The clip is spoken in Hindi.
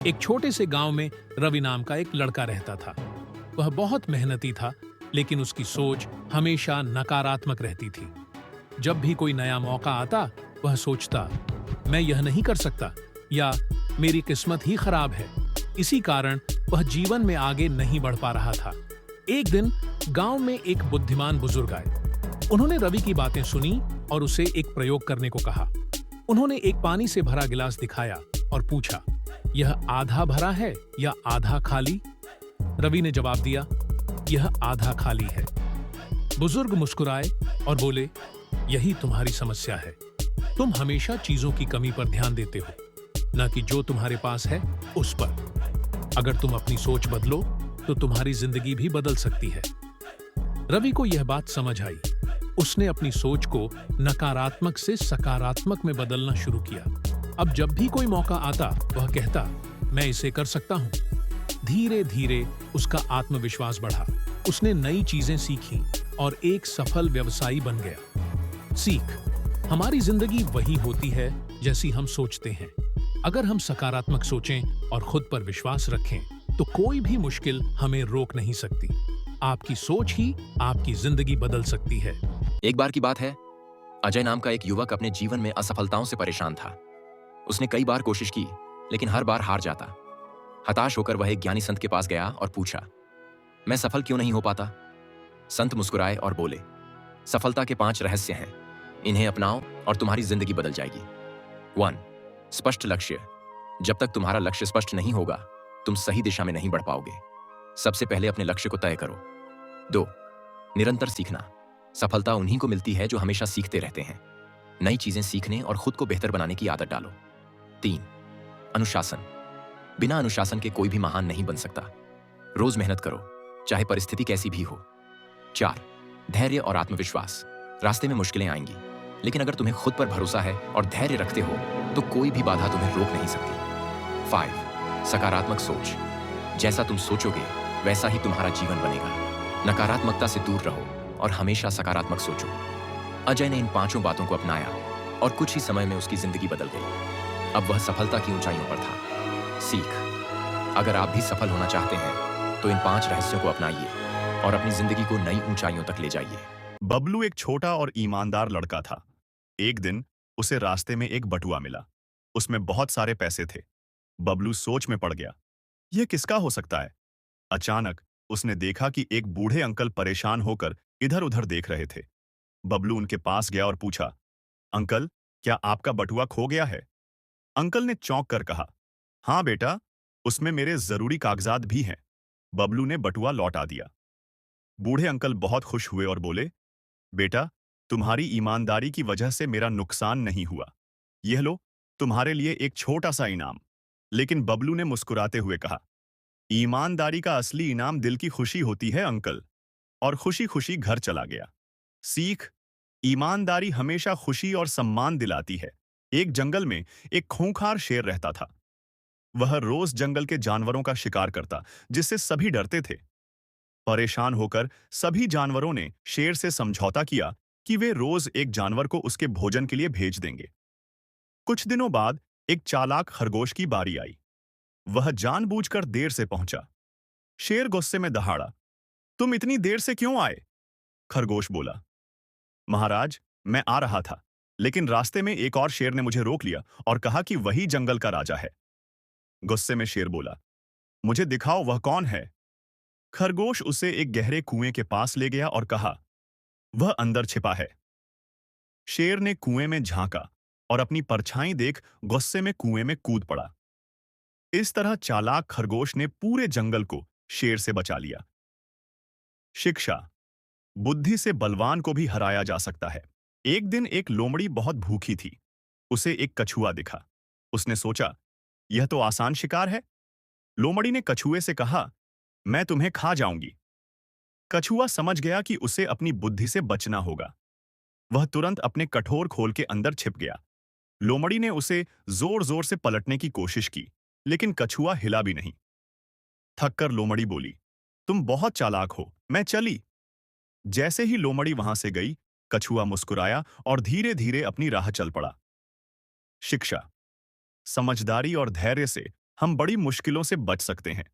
एक छोटे से गांव में रवि नाम का एक लड़का रहता था। वह बहुत मेहनती था, लेकिन उसकी सोच हमेशा नकारात्मक रहती थी। जब भी कोई नया मौका आता, वह सोचता, मैं यह नहीं कर सकता, या मेरी किस्मत ही खराब है। इसी कारण वह जीवन में आगे नहीं बढ़ पा रहा था। एक दिन गांव में एक बुद्धिमान बुजुर्ग आए। उन्होंने रवि की बातें सुनी और उसे एक प्रयोग करने को कहा। उन्होंने एक पानी से भरा गिलास दिखाया और पूछा, यह आधा भरा है या आधा खाली? रवि ने जवाब दिया, यह आधा खाली है। बुजुर्ग मुस्कुराए और बोले, यही तुम्हारी समस्या है। तुम हमेशा चीजों की कमी पर ध्यान देते हो, न कि जो तुम्हारे पास है उस पर। अगर तुम अपनी सोच बदलो तो तुम्हारी जिंदगी भी बदल सकती है। रवि को यह बात समझ आई। उसने अपनी सोच को नकारात्मक से सकारात्मक में बदलना शुरू किया। अब जब भी कोई मौका आता, वह कहता, मैं इसे कर सकता हूं। धीरे धीरे उसका आत्मविश्वास बढ़ा। उसने नई चीजें सीखी और एक सफल व्यवसायी बन गया। सीख, हमारी जिंदगी वही होती है जैसी हम सोचते हैं। अगर हम सकारात्मक सोचें और खुद पर विश्वास रखें, तो कोई भी मुश्किल हमें रोक नहीं सकती। आपकी सोच ही आपकी जिंदगी बदल सकती है। एक बार की बात है, अजय नाम का एक युवक अपने जीवन में असफलताओं से परेशान था। उसने कई बार कोशिश की, लेकिन हर बार हार जाता। हताश होकर वह एक ज्ञानी संत के पास गया और पूछा, मैं सफल क्यों नहीं हो पाता? संत मुस्कुराए और बोले, सफलता के 5 रहस्य हैं। इन्हें अपनाओ और तुम्हारी जिंदगी बदल जाएगी। 1. स्पष्ट लक्ष्य। जब तक तुम्हारा लक्ष्य स्पष्ट नहीं होगा, तुम सही दिशा में नहीं बढ़ पाओगे। सबसे पहले अपने लक्ष्य को तय करो। 2. निरंतर सीखना। सफलता उन्हीं को मिलती है जो हमेशा सीखते रहते हैं। नई चीजें सीखने और खुद को बेहतर बनाने की आदत डालो। 3. अनुशासन। बिना अनुशासन के कोई भी महान नहीं बन सकता। रोज मेहनत करो, चाहे परिस्थिति कैसी भी हो। 4. धैर्य और आत्मविश्वास। रास्ते में मुश्किलें आएंगी, लेकिन अगर तुम्हें खुद पर भरोसा है और धैर्य रखते हो, तो कोई भी बाधा तुम्हें रोक नहीं सकती। 5. सकारात्मक सोच। जैसा तुम सोचोगे, वैसा ही तुम्हारा जीवन बनेगा। नकारात्मकता से दूर रहो और हमेशा सकारात्मक सोचो। अजय ने इन 5 बातों को अपनाया और कुछ ही समय में उसकी जिंदगी बदल गई। अब वह सफलता की ऊंचाइयों पर था। सीख, अगर आप भी सफल होना चाहते हैं, तो इन 5 रहस्यों को अपनाइए और अपनी जिंदगी को नई ऊंचाइयों तक ले जाइए। बबलू एक छोटा और ईमानदार लड़का था। एक दिन उसे रास्ते में एक बटुआ मिला। उसमें बहुत सारे पैसे थे। बबलू सोच में पड़ गया, यह किसका हो सकता है? अचानक उसने देखा कि एक बूढ़े अंकल परेशान होकर इधर-उधर देख रहे थे। बबलू उनके पास गया और पूछा, अंकल, क्या आपका बटुआ खो गया है? अंकल ने चौंक कर कहा, हाँ बेटा, उसमें मेरे जरूरी कागजात भी हैं। बबलू ने बटुआ लौटा दिया। बूढ़े अंकल बहुत खुश हुए और बोले, बेटा, तुम्हारी ईमानदारी की वजह से मेरा नुकसान नहीं हुआ। यह लो, तुम्हारे लिए एक छोटा सा इनाम। लेकिन बबलू ने मुस्कुराते हुए कहा, ईमानदारी का असली इनाम दिल की खुशी होती है अंकल। और खुशी खुशी घर चला गया। सीख, ईमानदारी हमेशा खुशी और सम्मान दिलाती है। एक जंगल में एक खूंखार शेर रहता था। वह रोज जंगल के जानवरों का शिकार करता, जिससे सभी डरते थे। परेशान होकर सभी जानवरों ने शेर से समझौता किया कि वे रोज एक जानवर को उसके भोजन के लिए भेज देंगे। कुछ दिनों बाद एक चालाक खरगोश की बारी आई। वह जानबूझकर देर से पहुंचा। शेर गुस्से में दहाड़ा, तुम इतनी देर से क्यों आए? खरगोश बोला, महाराज, मैं आ रहा था, लेकिन रास्ते में एक और शेर ने मुझे रोक लिया और कहा कि वही जंगल का राजा है। गुस्से में शेर बोला, मुझे दिखाओ वह कौन है। खरगोश उसे एक गहरे कुएं के पास ले गया और कहा, वह अंदर छिपा है। शेर ने कुएं में झांका और अपनी परछाई देख गुस्से में कुएं में कूद पड़ा। इस तरह चालाक खरगोश ने पूरे जंगल को शेर से बचा लिया। शिक्षा, बुद्धि से बलवान को भी हराया जा सकता है। एक दिन एक लोमड़ी बहुत भूखी थी। उसे एक कछुआ दिखा। उसने सोचा, यह तो आसान शिकार है। लोमड़ी ने कछुए से कहा, मैं तुम्हें खा जाऊंगी। कछुआ समझ गया कि उसे अपनी बुद्धि से बचना होगा। वह तुरंत अपने कठोर खोल के अंदर छिप गया। लोमड़ी ने उसे जोर जोर से पलटने की कोशिश की, लेकिन कछुआ हिला भी नहीं। थककर लोमड़ी बोली, तुम बहुत चालाक हो, मैं चली। जैसे ही लोमड़ी वहां से गई, कछुआ मुस्कुराया और धीरे धीरे अपनी राह चल पड़ा। शिक्षा, समझदारी और धैर्य से हम बड़ी मुश्किलों से बच सकते हैं।